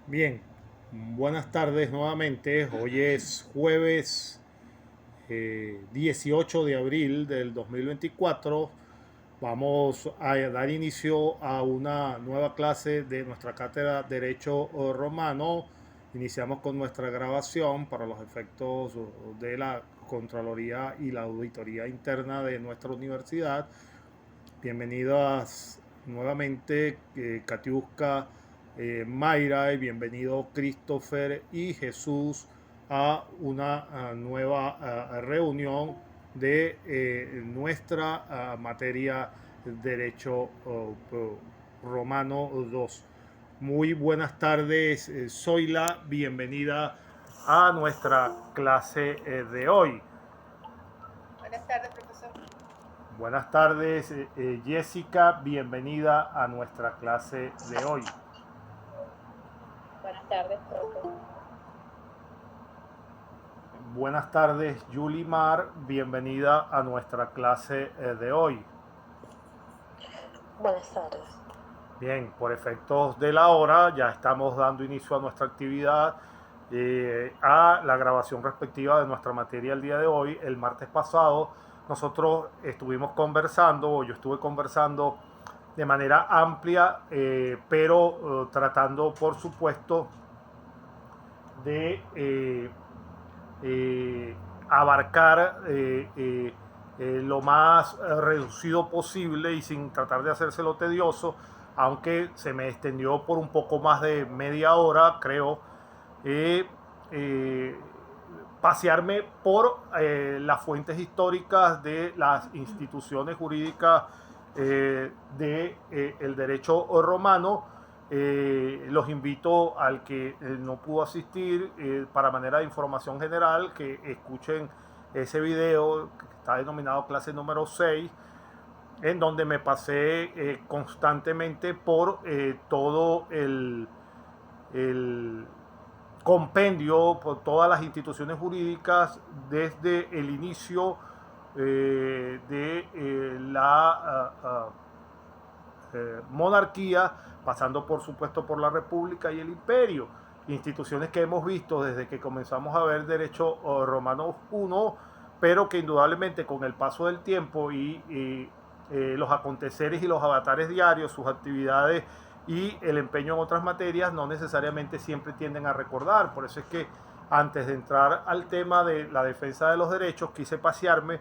Bien, buenas tardes nuevamente. Hoy es jueves 18 de abril del 2024. Vamos a dar inicio a una nueva clase de nuestra cátedra Derecho Romano. Iniciamos con nuestra grabación para los efectos de la Contraloría y la Auditoría Interna de nuestra universidad. Bienvenidas nuevamente Katiuska, Mayra, y bienvenido Christopher y Jesús a una nueva reunión de nuestra materia Derecho Romano 2. Muy buenas tardes, Zoila, bienvenida a nuestra clase de hoy. Buenas tardes, profesor. Buenas tardes, Jessica, bienvenida a nuestra clase de hoy. Buenas tardes, profe. Buenas tardes, Yulimar, bienvenida a nuestra clase de hoy. Buenas tardes. Bien, por efectos de la hora ya estamos dando inicio a nuestra actividad, a la grabación respectiva de nuestra materia el día de hoy. El martes pasado nosotros estuvimos conversando, o yo estuve conversando de manera amplia, pero tratando, por supuesto, de abarcar lo más reducido posible y sin tratar de hacérselo tedioso, aunque se me extendió por un poco más de media hora, creo, pasearme por las fuentes históricas de las instituciones jurídicas del derecho romano. Los invito al que no pudo asistir, para manera de información general, que escuchen ese video que está denominado clase número 6, en donde me pasé constantemente por todo el compendio, por todas las instituciones jurídicas desde el inicio de la monarquía, pasando por supuesto por la república y el imperio. Instituciones que hemos visto desde que comenzamos a ver derecho romano 1, pero que indudablemente con el paso del tiempo y los aconteceres y los avatares diarios, sus actividades y el empeño en otras materias no necesariamente siempre tienden a recordar. Por eso es que antes de entrar al tema de la defensa de los derechos, quise pasearme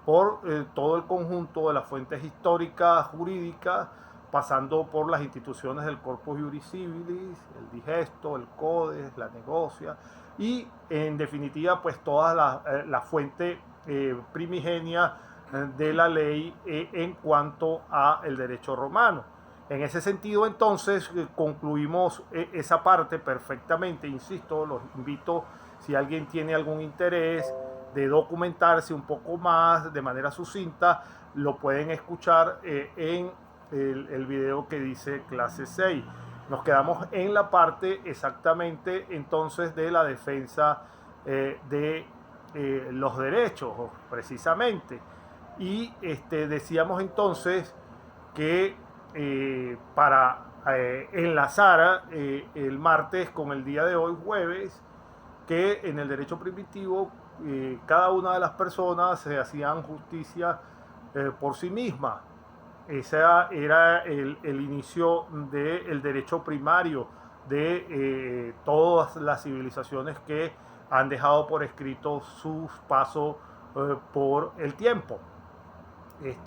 por todo el conjunto de las fuentes históricas, jurídicas, pasando por las instituciones del Corpus Juris Civilis, el Digesto, el Codes, la Negocia, y en definitiva pues toda la fuente primigenia de la ley en cuanto a el derecho romano. En ese sentido, entonces, concluimos esa parte perfectamente. Insisto, los invito, si alguien tiene algún interés de documentarse un poco más de manera sucinta, lo pueden escuchar en el video que dice clase 6. Nos quedamos en la parte exactamente entonces de la defensa de los derechos, precisamente. Y decíamos entonces que para enlazar el martes con el día de hoy, jueves, que en el derecho primitivo cada una de las personas se hacían justicia por sí misma. Ese era el inicio del derecho primario de todas las civilizaciones que han dejado por escrito sus pasos por el tiempo.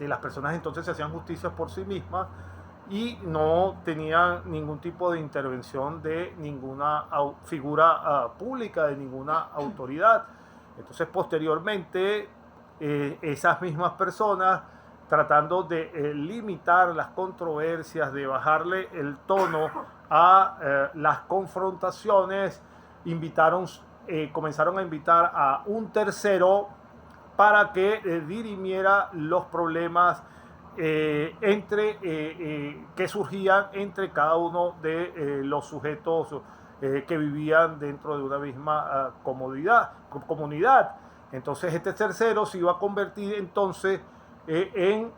Las personas entonces se hacían justicia por sí mismas y no tenían ningún tipo de intervención de ninguna figura pública, de ninguna autoridad. Entonces, posteriormente, esas mismas personas, tratando de limitar las controversias, de bajarle el tono a las confrontaciones, comenzaron a invitar a un tercero para que dirimiera los problemas que surgían entre cada uno de los sujetos que vivían dentro de una misma comunidad. Entonces este tercero se iba a convertir entonces en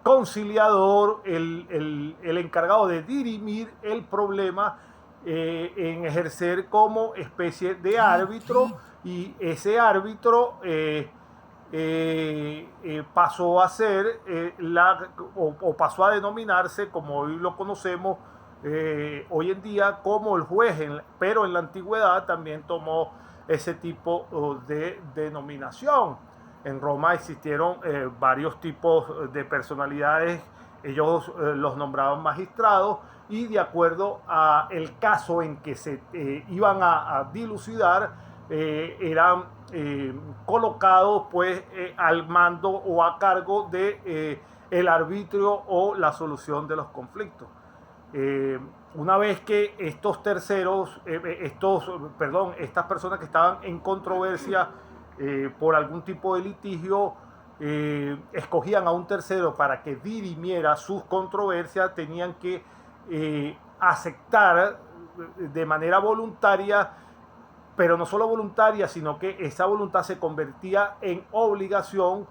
conciliador, el encargado de dirimir el problema, en ejercer como especie de árbitro, y ese árbitro pasó a ser o pasó a denominarse, como hoy lo conocemos hoy en día, como el juez, pero en la antigüedad también tomó ese tipo de denominación. En Roma existieron varios tipos de personalidades, ellos los nombraban magistrados, y de acuerdo a el caso en que se iban a dilucidar, eran colocados pues al mando o a cargo de el arbitrio o la solución de los conflictos. Una vez que estos terceros, estas personas que estaban en controversia por algún tipo de litigio, escogían a un tercero para que dirimiera sus controversias, tenían que aceptar de manera voluntaria, pero no solo voluntaria, sino que esa voluntad se convertía en obligación,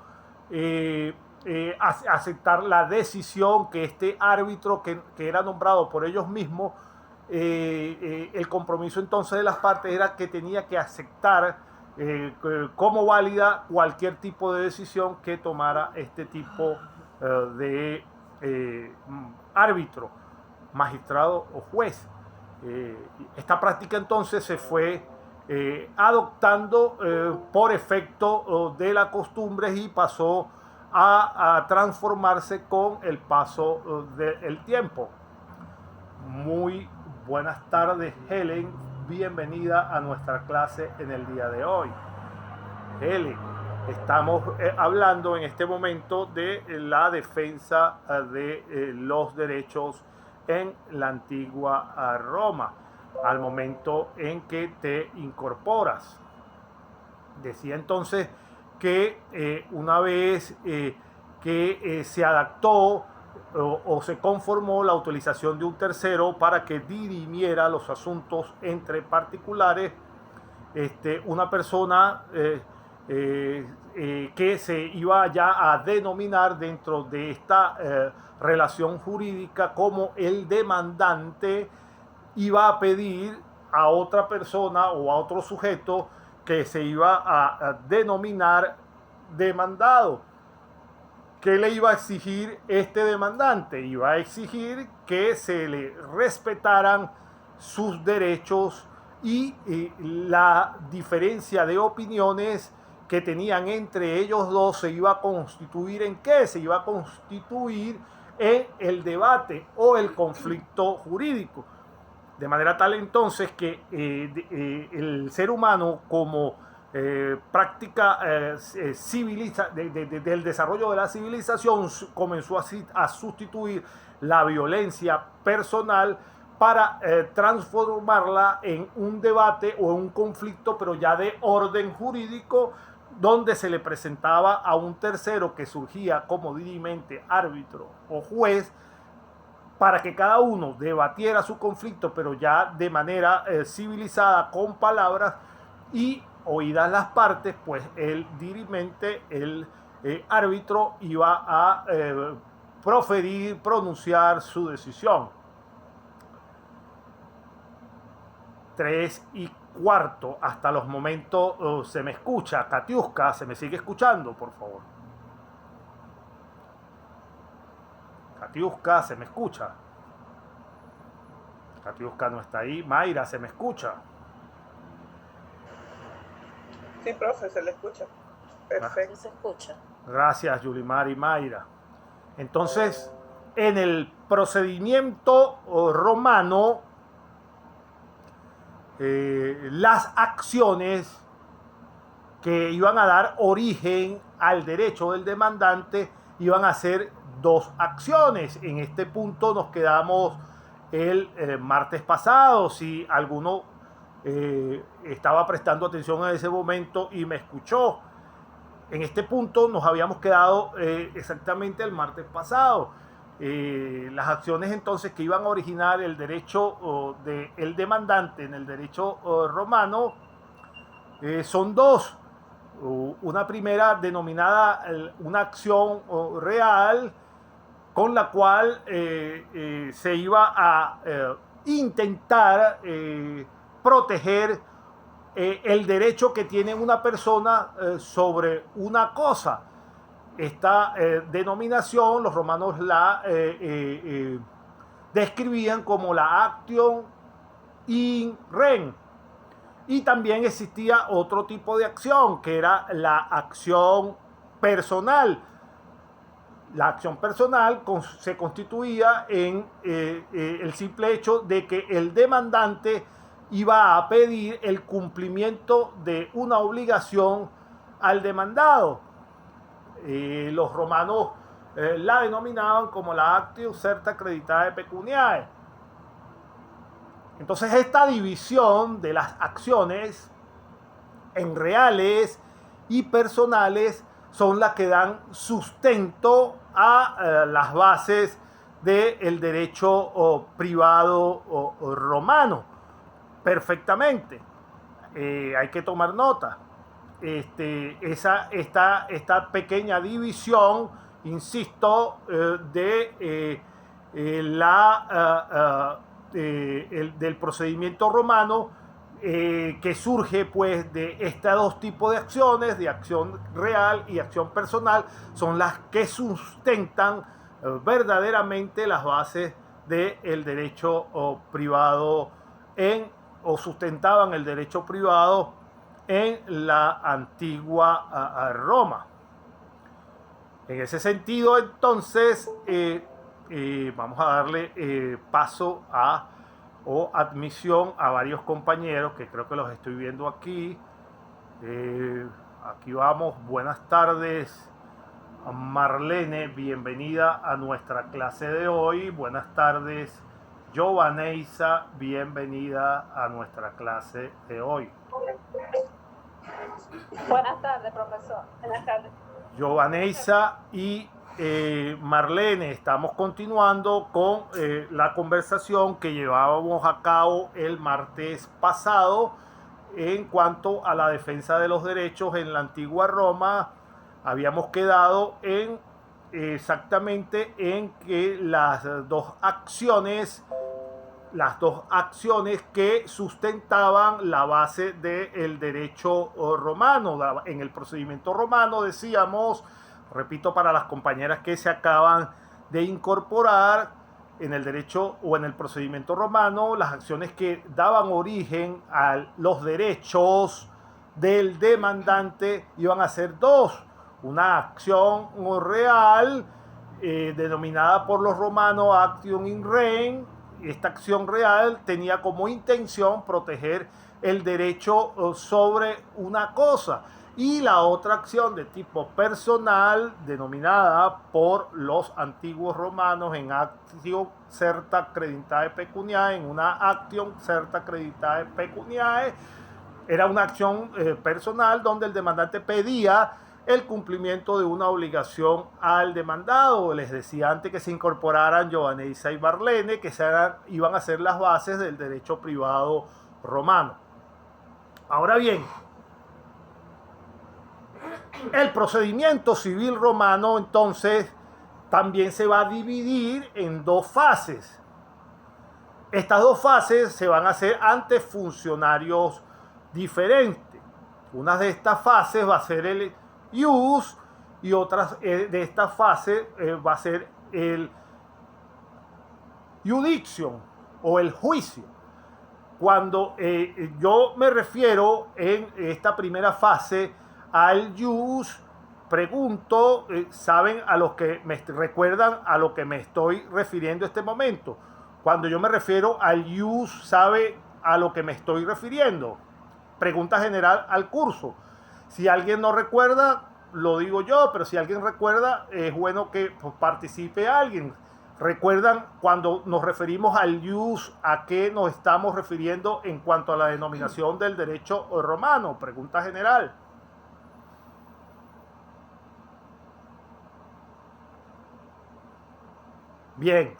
aceptar la decisión que este árbitro que era nombrado por ellos mismos, el compromiso entonces de las partes era que tenía que aceptar como válida cualquier tipo de decisión que tomara este tipo de árbitro, magistrado o juez. Esta práctica entonces se fue adoptando por efecto de la costumbre, y pasó a transformarse con el paso del tiempo. Muy buenas tardes, Helen. Bienvenida a nuestra clase en el día de hoy. Helen, estamos hablando en este momento de la defensa de los derechos en la antigua Roma, al momento en que te incorporas. Decía entonces que una vez que se adaptó o se conformó la utilización de un tercero para que dirimiera los asuntos entre particulares, una persona que se iba ya a denominar dentro de esta relación jurídica como el demandante, iba a pedir a otra persona o a otro sujeto que se iba a denominar demandado. ¿Qué le iba a exigir este demandante? Iba a exigir que se le respetaran sus derechos, y la diferencia de opiniones que tenían entre ellos dos se iba a constituir ¿en qué? Se iba a constituir en el debate o el conflicto jurídico. De manera tal entonces que el ser humano, como práctica del desarrollo de la civilización, comenzó a sustituir la violencia personal para transformarla en un debate o en un conflicto, pero ya de orden jurídico, donde se le presentaba a un tercero que surgía como dirimente, árbitro o juez, para que cada uno debatiera su conflicto, pero ya de manera civilizada, con palabras, y oídas las partes, pues el dirimente, el árbitro, iba a pronunciar su decisión. 3:15 hasta los momentos se me escucha. Katiuska, ¿se me sigue escuchando, por favor? Katiuska, ¿se me escucha? Katiuska no está ahí. Mayra, ¿se me escucha? Sí, profe, se le escucha. Perfecto. Se escucha. Gracias, Yulimar y Mayra. Entonces, en el procedimiento romano, las acciones que iban a dar origen al derecho del demandante iban a ser dos acciones. En este punto nos quedamos el martes pasado. Si alguno estaba prestando atención en ese momento y me escuchó, en este punto nos habíamos quedado exactamente el martes pasado. Las acciones entonces que iban a originar el derecho del demandante en el derecho romano son dos. Una primera denominada una acción real, con la cual se iba a intentar proteger el derecho que tiene una persona sobre una cosa. Esta denominación los romanos la describían como la actio in rem, y también existía otro tipo de acción que era la acción personal. La acción personal se constituía en el simple hecho de que el demandante iba a pedir el cumplimiento de una obligación al demandado. Los romanos la denominaban como la actio certa creditae pecuniae. Entonces esta división de las acciones en reales y personales son las que dan sustento a las bases del derecho privado romano. Perfectamente. Hay que tomar nota. Esta pequeña división, insisto, del procedimiento romano, que surge pues de estos dos tipos de acciones, de acción real y acción personal, son las que sustentan verdaderamente las bases del derecho privado o sustentaban el derecho privado en la antigua Roma. En ese sentido, entonces, vamos a darle paso o admisión a varios compañeros que creo que los estoy viendo aquí. Aquí vamos. Buenas tardes, Marlene, bienvenida a nuestra clase de hoy. Buenas tardes, Giovaneisa, bienvenida a nuestra clase de hoy. Buenas tardes, profesor. Buenas tardes. Giovaneisa y Marlene, estamos continuando con la conversación que llevábamos a cabo el martes pasado en cuanto a la defensa de los derechos en la antigua Roma. Habíamos quedado exactamente en que las dos acciones que sustentaban la base del derecho romano. En el procedimiento romano decíamos, repito para las compañeras que se acaban de incorporar, en el derecho o en el procedimiento romano, las acciones que daban origen a los derechos del demandante iban a ser dos. Una acción real, denominada por los romanos actio in rem. Esta acción real tenía como intención proteger el derecho sobre una cosa. Y la otra acción de tipo personal, denominada por los antiguos romanos en actio certa creditae pecuniae, en una actio certa creditae pecuniae, era una acción personal donde el demandante pedía el cumplimiento de una obligación al demandado. Les decía antes que se incorporaran Giovaneisa y Marlene, que iban a ser las bases del derecho privado romano. Ahora bien, el procedimiento civil romano entonces también se va a dividir en dos fases. Estas dos fases se van a hacer ante funcionarios diferentes. Una de estas fases va a ser el ius y otras de estas fases va a ser el iudiction o el juicio. Cuando yo me refiero en esta primera fase al ius, pregunto, ¿saben a los que me recuerdan a lo que me estoy refiriendo en este momento? Cuando yo me refiero al ius, ¿sabe a lo que me estoy refiriendo? Pregunta general al curso. Si alguien no recuerda, lo digo yo, pero si alguien recuerda, es bueno que participe alguien. ¿Recuerdan cuando nos referimos al ius, a qué nos estamos refiriendo en cuanto a la denominación del derecho romano? Pregunta general. Bien,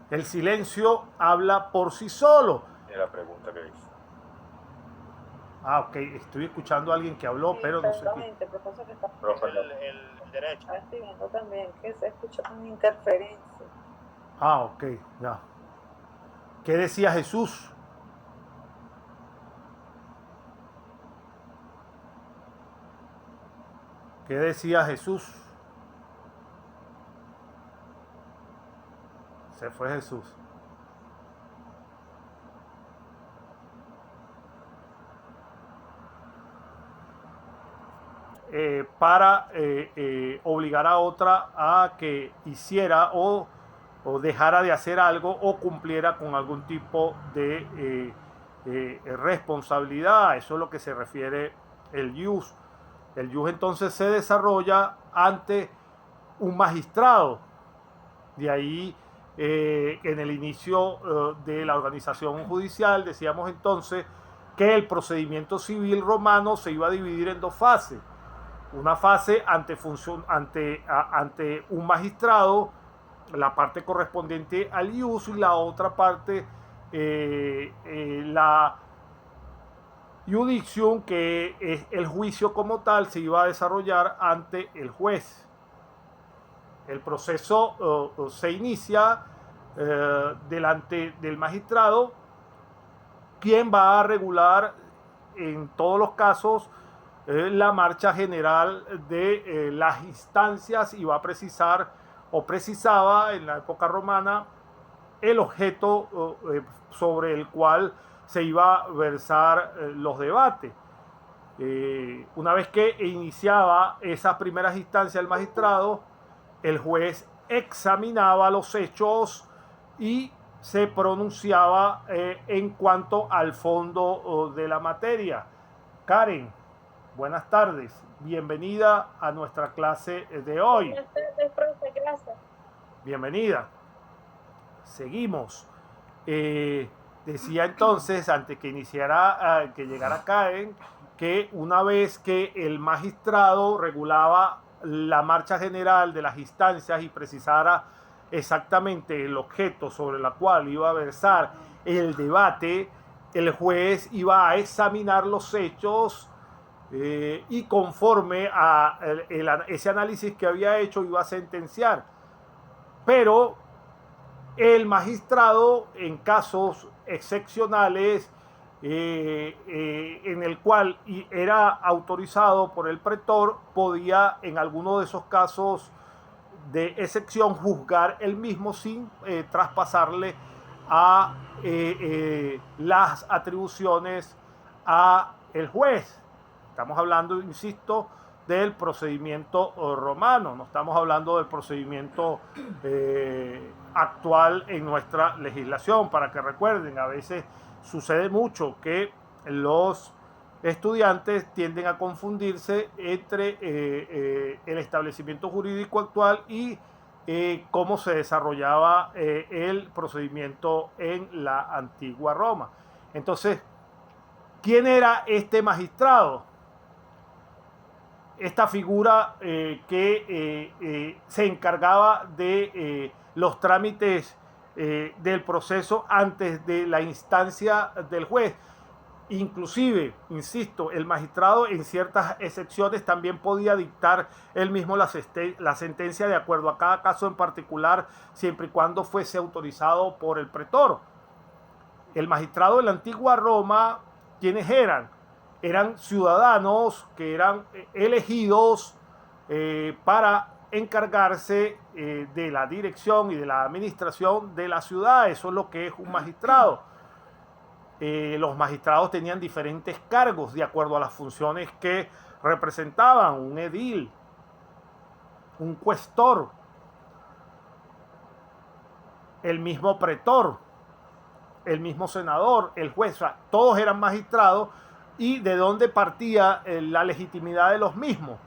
el silencio habla por sí solo. La pregunta que hizo. Ok, estoy escuchando a alguien que habló, Sí, pero no sé profesor, que está Profe, El derecho. estoy viendo también que se escucha una interferencia. Ok, ya. ¿Qué decía Jesús? ¿Qué decía Jesús? Se fue Jesús. Para obligar a otra a que hiciera o dejara de hacer algo o cumpliera con algún tipo de responsabilidad. Eso es lo que se refiere el ius. El ius entonces se desarrolla ante un magistrado. De ahí, en el inicio de la organización judicial, decíamos entonces que el procedimiento civil romano se iba a dividir en dos fases. Una fase ante un magistrado, la parte correspondiente al ius, y la otra parte, la jurisdicción, que es el juicio como tal, se iba a desarrollar ante el juez. El proceso se inicia delante del magistrado, quien va a regular en todos los casos la marcha general de las instancias, y va a precisar o precisaba en la época romana el objeto sobre el cual se iba a versar los debates. Una vez que iniciaba esas primeras instancias el magistrado, el juez examinaba los hechos y se pronunciaba en cuanto al fondo de la materia. Karen, buenas tardes, bienvenida a nuestra clase de hoy. Buenas tardes, profe, gracias. Bienvenida. Seguimos. Decía entonces, antes que iniciara, que llegara Karen, que una vez que el magistrado regulaba la marcha general de las instancias y precisara exactamente el objeto sobre el cual iba a versar el debate, el juez iba a examinar los hechos y conforme a ese análisis que había hecho iba a sentenciar. Pero el magistrado, en casos excepcionales en el cual era autorizado por el pretor, podía en alguno de esos casos de excepción juzgar él mismo sin traspasarle a las atribuciones a el juez. Estamos hablando, insisto, del procedimiento romano, no estamos hablando del procedimiento actual en nuestra legislación. Para que recuerden, a veces sucede mucho que los estudiantes tienden a confundirse entre el establecimiento jurídico actual y cómo se desarrollaba el procedimiento en la antigua Roma. Entonces, ¿quién era este magistrado? Esta figura que se encargaba de los trámites del proceso antes de la instancia del juez. Inclusive, insisto, el magistrado en ciertas excepciones también podía dictar él mismo la sentencia de acuerdo a cada caso en particular, siempre y cuando fuese autorizado por el pretor. El magistrado de la antigua Roma, ¿quiénes eran? Eran ciudadanos que eran elegidos para encargarse de la dirección y de la administración de la ciudad. Eso es lo que es un magistrado. Los magistrados tenían diferentes cargos de acuerdo a las funciones que representaban: un edil, un cuestor, el mismo pretor, el mismo senador, el juez. O sea, todos eran magistrados. ¿Y de dónde partía la legitimidad de los mismos?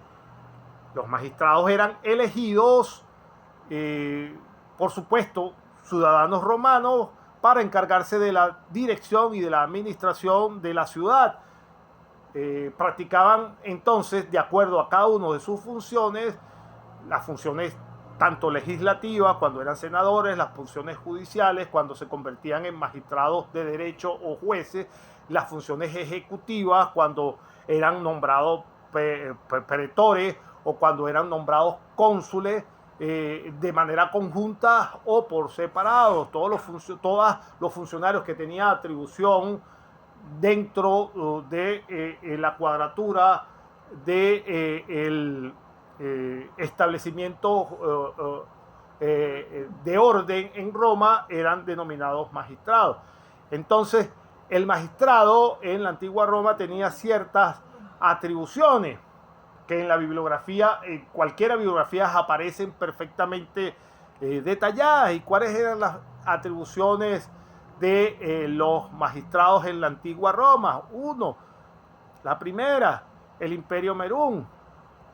Los magistrados eran elegidos, por supuesto, ciudadanos romanos, para encargarse de la dirección y de la administración de la ciudad. Practicaban entonces, de acuerdo a cada uno de sus funciones, las funciones tanto legislativas, cuando eran senadores, las funciones judiciales, cuando se convertían en magistrados de derecho o jueces, las funciones ejecutivas, cuando eran nombrados pretores o cuando eran nombrados cónsules, de manera conjunta o por separado. Todos los funcionarios que tenían atribución dentro de la cuadratura del establecimiento de orden en Roma eran denominados magistrados. Entonces, el magistrado en la antigua Roma tenía ciertas atribuciones que en la bibliografía, en cualquier bibliografía, aparecen perfectamente detalladas. ¿Y cuáles eran las atribuciones de los magistrados en la antigua Roma? La primera, el Imperio Merún.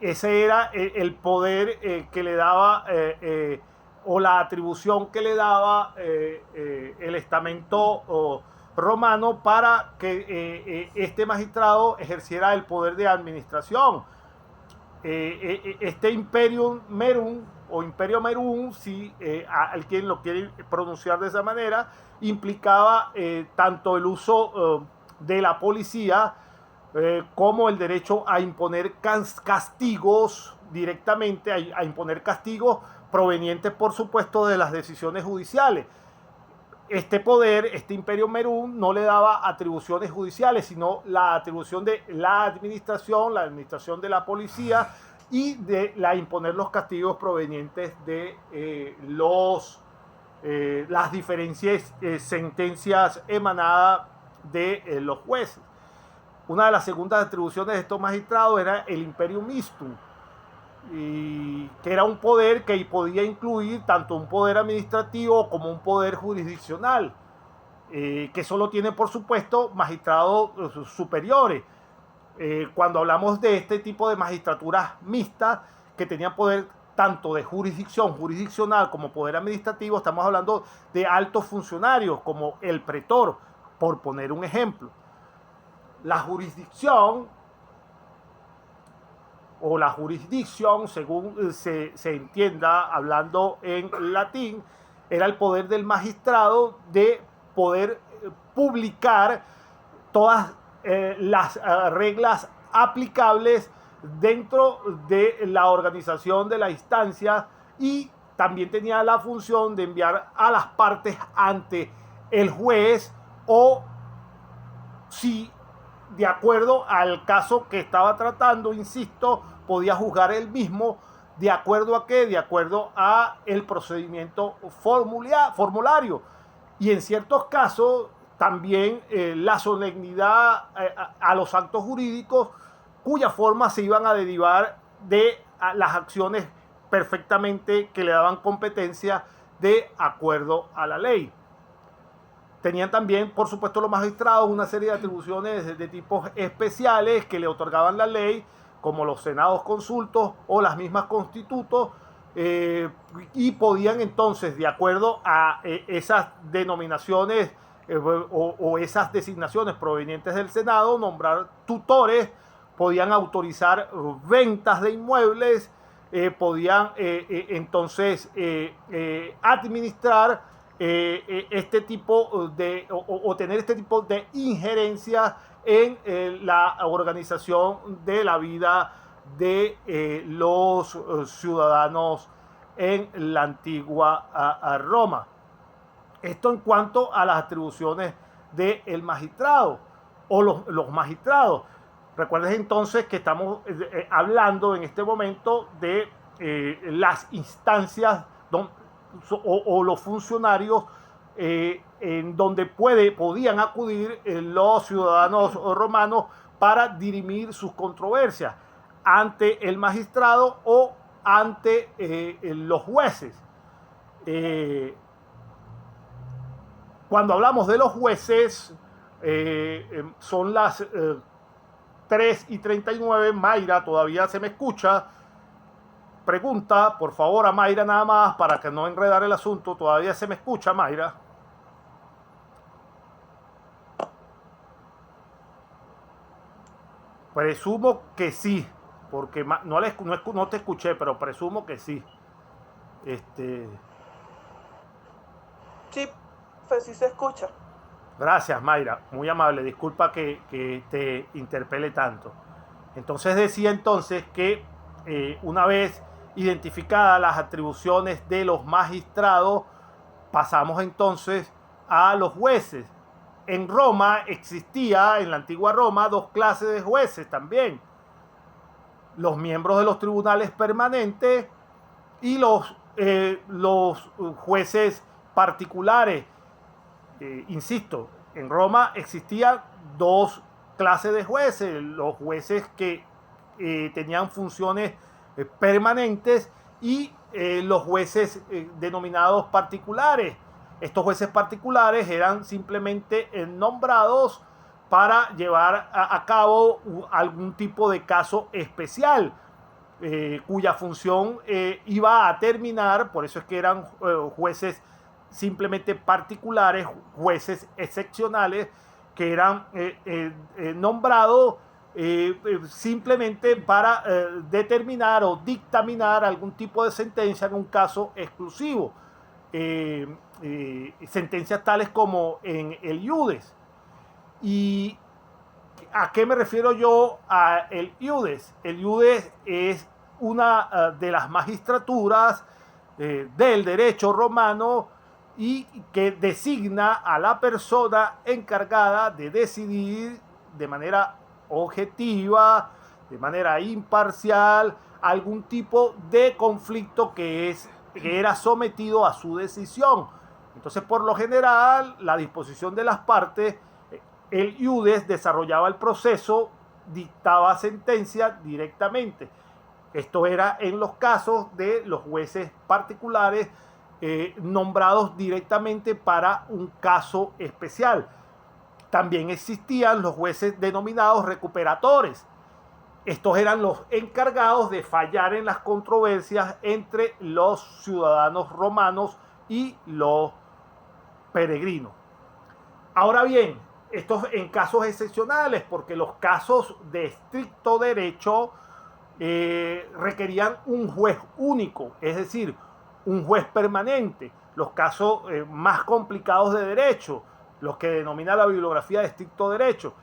Ese era el poder que le daba o la atribución que le daba el estamento romano para que este magistrado ejerciera el poder de administración. Este Imperium Merum o Imperio Merum, si alguien lo quiere pronunciar de esa manera, implicaba tanto el uso de la policía como el derecho a imponer castigos directamente, a imponer castigos provenientes, por supuesto, de las decisiones judiciales. Este poder, este Imperio Merum, no le daba atribuciones judiciales, sino la atribución de la administración de la policía y de imponer los castigos provenientes de las diferentes sentencias emanadas de los jueces. Una de las segundas atribuciones de estos magistrados era el Imperium Mistum, y que era un poder que podía incluir tanto un poder administrativo como un poder jurisdiccional, que solo tiene, por supuesto, magistrados superiores. Cuando hablamos de este tipo de magistraturas mixtas que tenían poder tanto de jurisdiccional como poder administrativo, estamos hablando de altos funcionarios como el pretor, por poner un ejemplo. La jurisdicción o la jurisdicción, según se entienda hablando en latín, era el poder del magistrado de poder publicar todas las reglas aplicables dentro de la organización de la instancia, y también tenía la función de enviar a las partes ante el juez, o si de acuerdo al caso que estaba tratando, insisto, podía juzgar él mismo. ¿De acuerdo a qué? De acuerdo a el procedimiento formulario. Y en ciertos casos también la solemnidad a los actos jurídicos, cuya forma se iban a derivar de las acciones perfectamente que le daban competencia de acuerdo a la ley. Tenían también, por supuesto, los magistrados una serie de atribuciones de tipos especiales que le otorgaban la ley, como los senados consultos o las mismas constitutos, y podían entonces, de acuerdo a esas denominaciones o esas designaciones provenientes del Senado, nombrar tutores, podían autorizar ventas de inmuebles, podían entonces administrar este tipo de o tener este tipo de injerencia en la organización de la vida de los ciudadanos en la antigua Roma. Esto en cuanto a las atribuciones del magistrado o los magistrados. Recuerden entonces que estamos hablando en este momento de las instancias o los funcionarios en donde podían acudir los ciudadanos romanos para dirimir sus controversias ante el magistrado o ante los jueces. Cuando hablamos de los jueces, son las 3:39. Mayra, ¿todavía se me escucha? Pregunta, por favor, a Mayra nada más para que no enredar el asunto. ¿Todavía se me escucha, Mayra? Presumo que sí, porque no te escuché, pero presumo que sí. Sí, pues sí se escucha. Gracias, Mayra, muy amable. Disculpa que te interpele tanto. Entonces decía que una vez identificadas las atribuciones de los magistrados, pasamos entonces a los jueces. En Roma existía, en la antigua Roma, dos clases de jueces también. Los miembros de los tribunales permanentes y los jueces particulares. Insisto, en Roma existían dos clases de jueces, los jueces que tenían funciones permanentes y los jueces denominados particulares. Estos jueces particulares eran simplemente nombrados para llevar a cabo algún tipo de caso especial, cuya función iba a terminar. Por eso es que eran jueces simplemente particulares, jueces excepcionales, que eran nombrados simplemente para determinar o dictaminar algún tipo de sentencia en un caso exclusivo. Sentencias tales como en el iudes. ¿Y a qué me refiero yo a el iudes? El iudes es una de las magistraturas del derecho romano y que designa a la persona encargada de decidir de manera objetiva, de manera imparcial, algún tipo de conflicto que era sometido a su decisión. Entonces, por lo general, la disposición de las partes, el iudes desarrollaba el proceso, dictaba sentencia directamente. Esto era en los casos de los jueces particulares nombrados directamente para un caso especial. También existían los jueces denominados recuperadores. Estos eran los encargados de fallar en las controversias entre los ciudadanos romanos y los peregrinos. Ahora bien, estos en casos excepcionales, porque los casos de estricto derecho requerían un juez único, es decir, un juez permanente. Los casos más complicados de derecho, los que denomina la bibliografía de estricto derecho,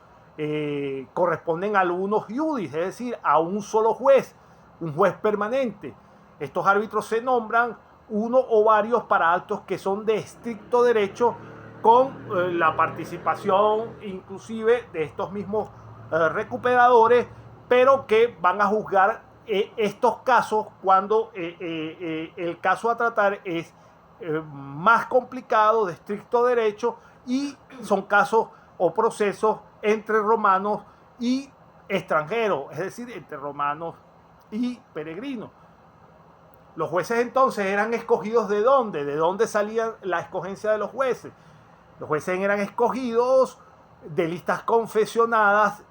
corresponden al unus iudis, es decir, a un solo juez, un juez permanente. Estos árbitros se nombran uno o varios para actos que son de estricto derecho, con la participación inclusive de estos mismos recuperadores, pero que van a juzgar estos casos cuando el caso a tratar es más complicado, de estricto derecho, y son casos o procesos entre romanos y extranjeros, es decir, entre romanos y peregrinos. Los jueces entonces eran escogidos ¿de dónde? ¿De dónde salía la escogencia de los jueces? Los jueces eran escogidos de listas confesionadas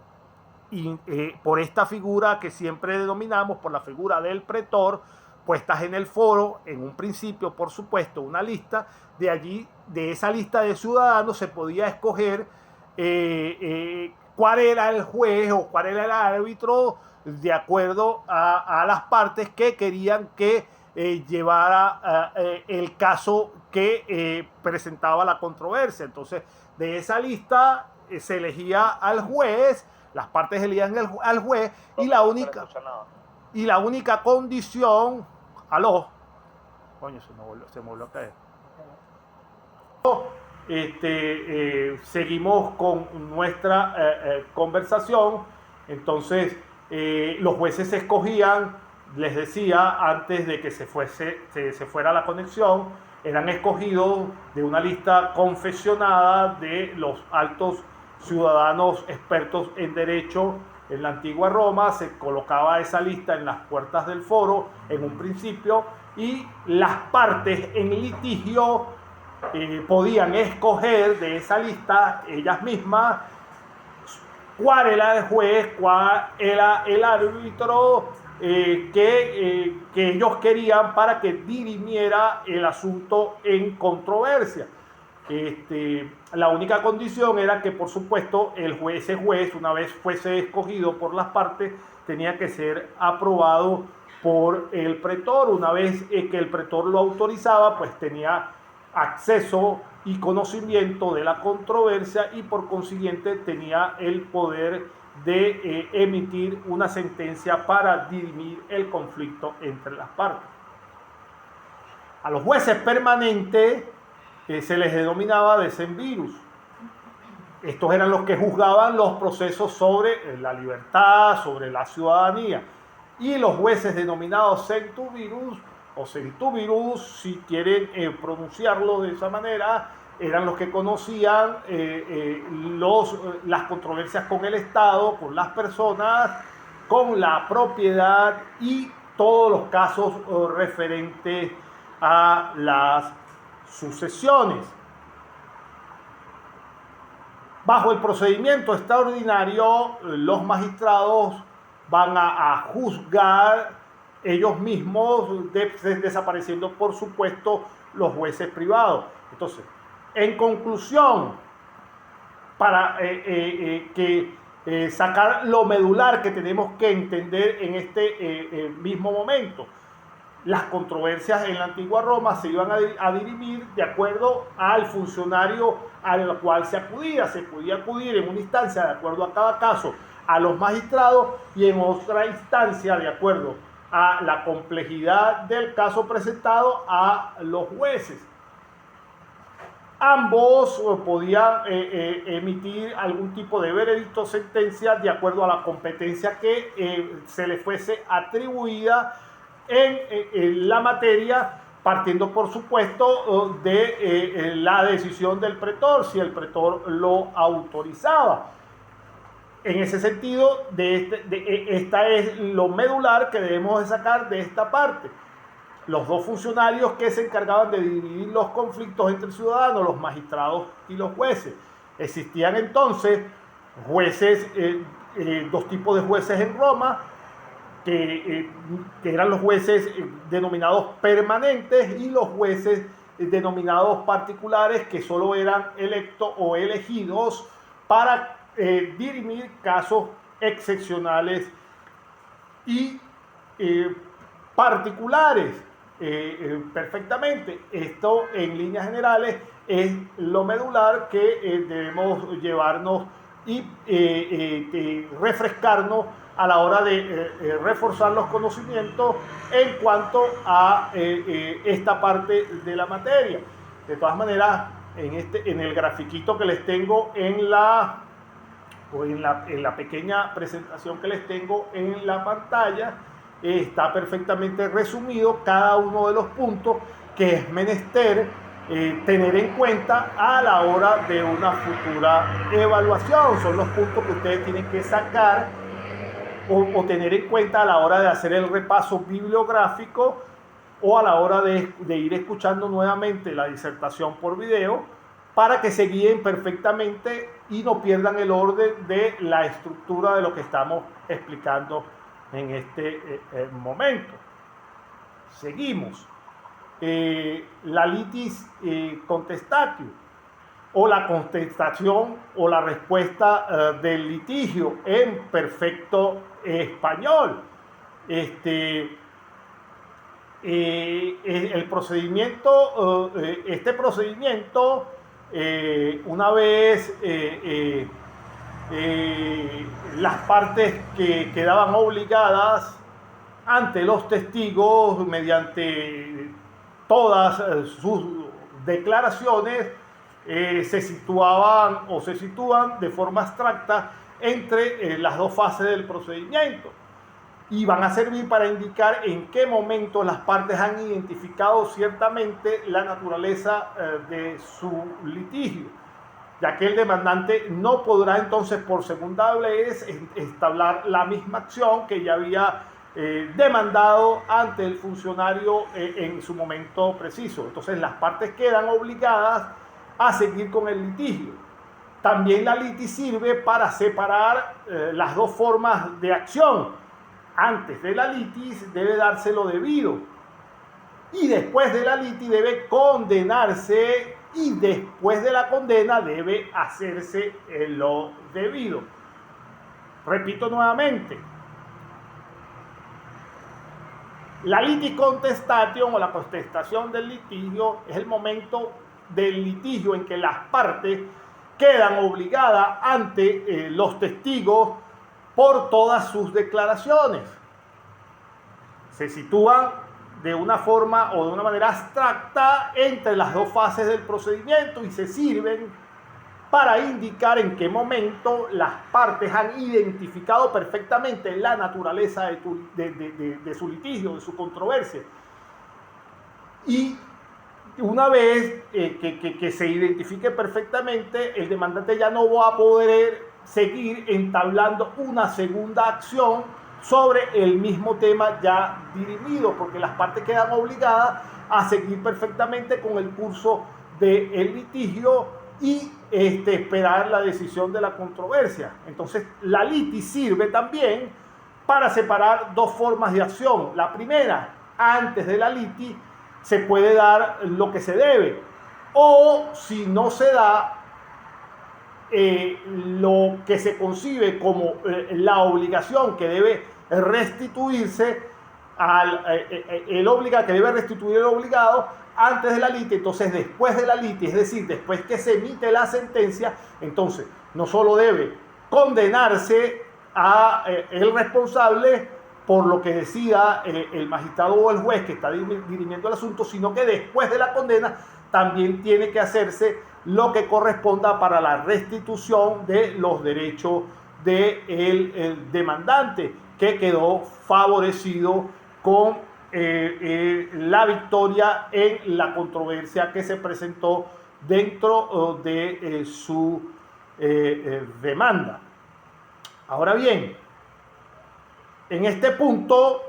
y, por esta figura que siempre denominamos, por la figura del pretor, puestas en el foro, en un principio, por supuesto, una lista. De allí, de esa lista de ciudadanos, se podía escoger cuál era el juez o cuál era el árbitro, de acuerdo a las partes que querían que llevara el caso que presentaba la controversia. Entonces, de esa lista se elegía al juez, las partes elegían al juez, y la única condición... ¡Aló! Coño, se me volvió a caer. Seguimos con nuestra conversación. Entonces, los jueces se escogían, les decía, antes de que se fuera la conexión, eran escogidos de una lista confesionada de los altos ciudadanos expertos en derecho. En la antigua Roma se colocaba esa lista en las puertas del foro en un principio, y las partes en litigio podían escoger de esa lista ellas mismas cuál era el juez, cuál era el árbitro que ellos querían para que dirimiera el asunto en controversia. La única condición era que, por supuesto, ese juez, una vez fuese escogido por las partes, tenía que ser aprobado por el pretor. Una vez que el pretor lo autorizaba, pues tenía acceso y conocimiento de la controversia y por consiguiente tenía el poder de emitir una sentencia para dirimir el conflicto entre las partes. A los jueces permanentes se les denominaba decemvirus. Estos eran los que juzgaban los procesos sobre la libertad, sobre la ciudadanía. Y los jueces denominados centuvirus o centuvirus, si quieren pronunciarlo de esa manera, eran los que conocían las controversias con el Estado, con las personas, con la propiedad y todos los casos referentes a las sucesiones. Bajo el procedimiento extraordinario, los magistrados van a juzgar ellos mismos, desapareciendo, por supuesto, los jueces privados. Entonces, en conclusión, para sacar lo medular que tenemos que entender en este mismo momento, las controversias en la antigua Roma se iban a dirimir de acuerdo al funcionario al cual se acudía. Se podía acudir en una instancia de acuerdo a cada caso a los magistrados y en otra instancia de acuerdo a la complejidad del caso presentado a los jueces. Ambos podían emitir algún tipo de veredicto o sentencia de acuerdo a la competencia que se le fuese atribuida en la materia, partiendo por supuesto de la decisión del pretor, si el pretor lo autorizaba. En ese sentido, esta es lo medular que debemos de sacar de esta parte. Los dos funcionarios que se encargaban de dividir los conflictos entre ciudadanos, los magistrados y los jueces. Existían entonces jueces, dos tipos de jueces en Roma, que eran los jueces denominados permanentes y los jueces denominados particulares, que solo eran electos o elegidos para dirimir casos excepcionales y particulares. Perfectamente. Esto en líneas generales es lo medular que debemos llevarnos y refrescarnos a la hora de reforzar los conocimientos en cuanto a esta parte de la materia. De todas maneras, en el grafiquito que les tengo en la pequeña presentación que les tengo en la pantalla, está perfectamente resumido cada uno de los puntos que es menester tener en cuenta a la hora de una futura evaluación. Son los puntos que ustedes tienen que sacar o tener en cuenta a la hora de hacer el repaso bibliográfico o a la hora de ir escuchando nuevamente la disertación por video, para que se guíen perfectamente y no pierdan el orden de la estructura de lo que estamos explicando en este momento. Seguimos. La litis contestatio, o la contestación o la respuesta del litigio en perfecto español. El procedimiento, este procedimiento, una vez las partes que quedaban obligadas ante los testigos mediante todas sus declaraciones, se situaban o se sitúan de forma abstracta entre las dos fases del procedimiento y van a servir para indicar en qué momento las partes han identificado ciertamente la naturaleza de su litigio, ya que el demandante no podrá entonces por segunda vez establecer la misma acción que ya había demandado ante el funcionario en su momento preciso. Entonces las partes quedan obligadas a seguir con el litigio. También la litis sirve para separar las dos formas de acción. Antes de la litis debe darse lo debido y después de la litis debe condenarse y después de la condena debe hacerse lo debido. Repito nuevamente, la litis contestation o la contestación del litigio es el momento del litigio en que las partes quedan obligadas ante los testigos por todas sus declaraciones. Se sitúan de una forma o de una manera abstracta entre las dos fases del procedimiento y se sirven para indicar en qué momento las partes han identificado perfectamente la naturaleza de su litigio, de su controversia. Y una vez que se identifique perfectamente, el demandante ya no va a poder seguir entablando una segunda acción sobre el mismo tema ya dirimido, porque las partes quedan obligadas a seguir perfectamente con el curso del litigio y esperar la decisión de la controversia. Entonces, la litis sirve también para separar dos formas de acción. La primera, antes de la litis, se puede dar lo que se debe, o si no se da lo que se concibe como la obligación que debe restituirse que debe restituir el obligado antes de la litis. Entonces, después de la litis, es decir, después que se emite la sentencia, entonces no solo debe condenarse a el responsable por lo que decida el magistrado o el juez que está dirimiendo el asunto, sino que después de la condena también tiene que hacerse lo que corresponda para la restitución de los derechos del demandante, que quedó favorecido con la victoria en la controversia que se presentó dentro de su demanda. Ahora bien, en este punto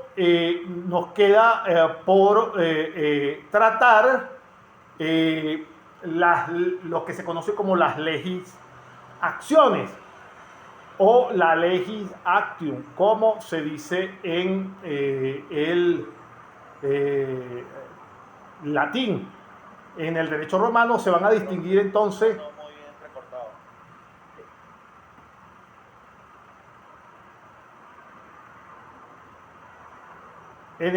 nos queda por tratar lo que se conoce como las legis acciones o la legis actium, como se dice en el latín. En el derecho romano se van a distinguir entonces en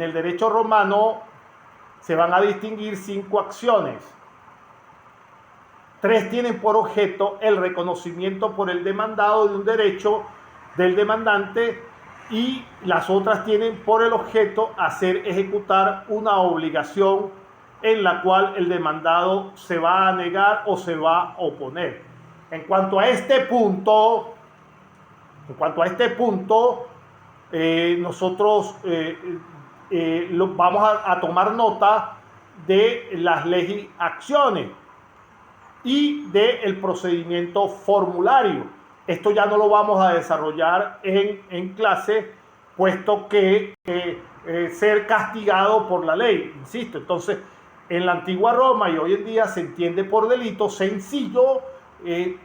el derecho romano se van a distinguir 5 acciones. 3 tienen por objeto el reconocimiento por el demandado de un derecho del demandante y las otras tienen por el objeto hacer ejecutar una obligación en la cual el demandado se va a negar o se va a oponer. En cuanto a este punto, nosotros vamos a tomar nota de las legis acciones y del procedimiento formulario. Esto ya no lo vamos a desarrollar en clase, puesto que ser castigado por la ley, insisto. Entonces, en la antigua Roma y hoy en día se entiende por delito sencillo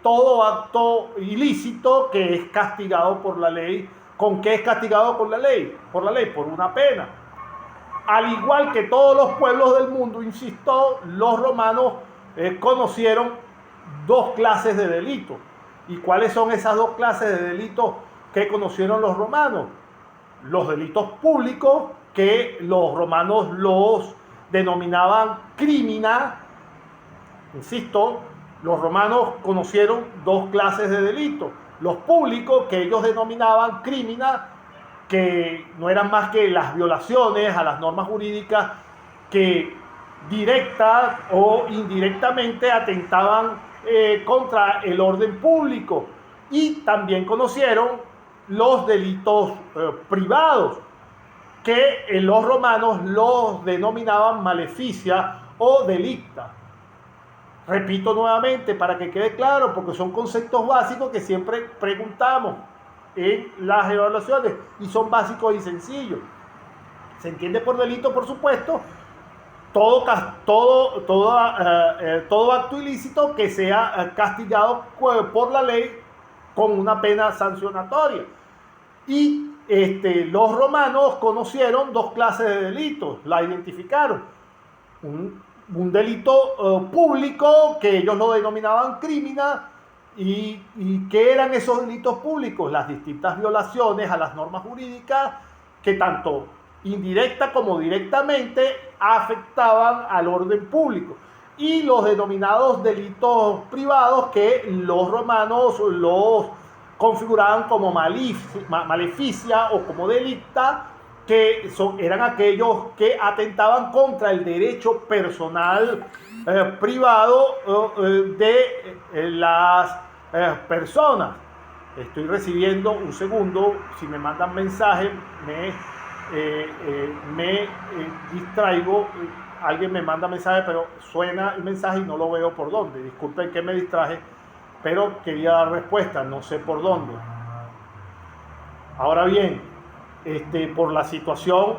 todo acto ilícito que es castigado por la ley. ¿Con qué es castigado por la ley? Por la ley, por una pena. Al igual que todos los pueblos del mundo, insisto, los romanos conocieron 2 clases de delitos. ¿Y cuáles son esas 2 clases de delitos que conocieron los romanos? Los delitos públicos, que los romanos los denominaban crimina. Insisto, los romanos conocieron 2 clases de delitos. Los públicos, que ellos denominaban crimina, que no eran más que las violaciones a las normas jurídicas que directa o indirectamente atentaban contra el orden público. Y también conocieron los delitos privados, que los romanos los denominaban maleficia o delicta. Repito nuevamente para que quede claro, porque son conceptos básicos que siempre preguntamos en las evaluaciones y son básicos y sencillos. Se entiende por delito, por supuesto, todo acto ilícito que sea castigado por la ley con una pena sancionatoria. Y los romanos conocieron 2 clases de delitos, la identificaron. Un delito público, que ellos lo denominaban crimina. ¿Y qué eran esos delitos públicos? Las distintas violaciones a las normas jurídicas que tanto indirecta como directamente, afectaban al orden público. Y los denominados delitos privados, que los romanos los configuraban como maleficia o como delicta, que eran aquellos que atentaban contra el derecho personal privado de las personas. Estoy recibiendo, un segundo, si me mandan mensaje, me distraigo. Alguien me manda mensaje, pero suena el mensaje y no lo veo por dónde. Disculpen que me distraje, pero quería dar respuesta, no sé por dónde. Ahora bien, por la situación,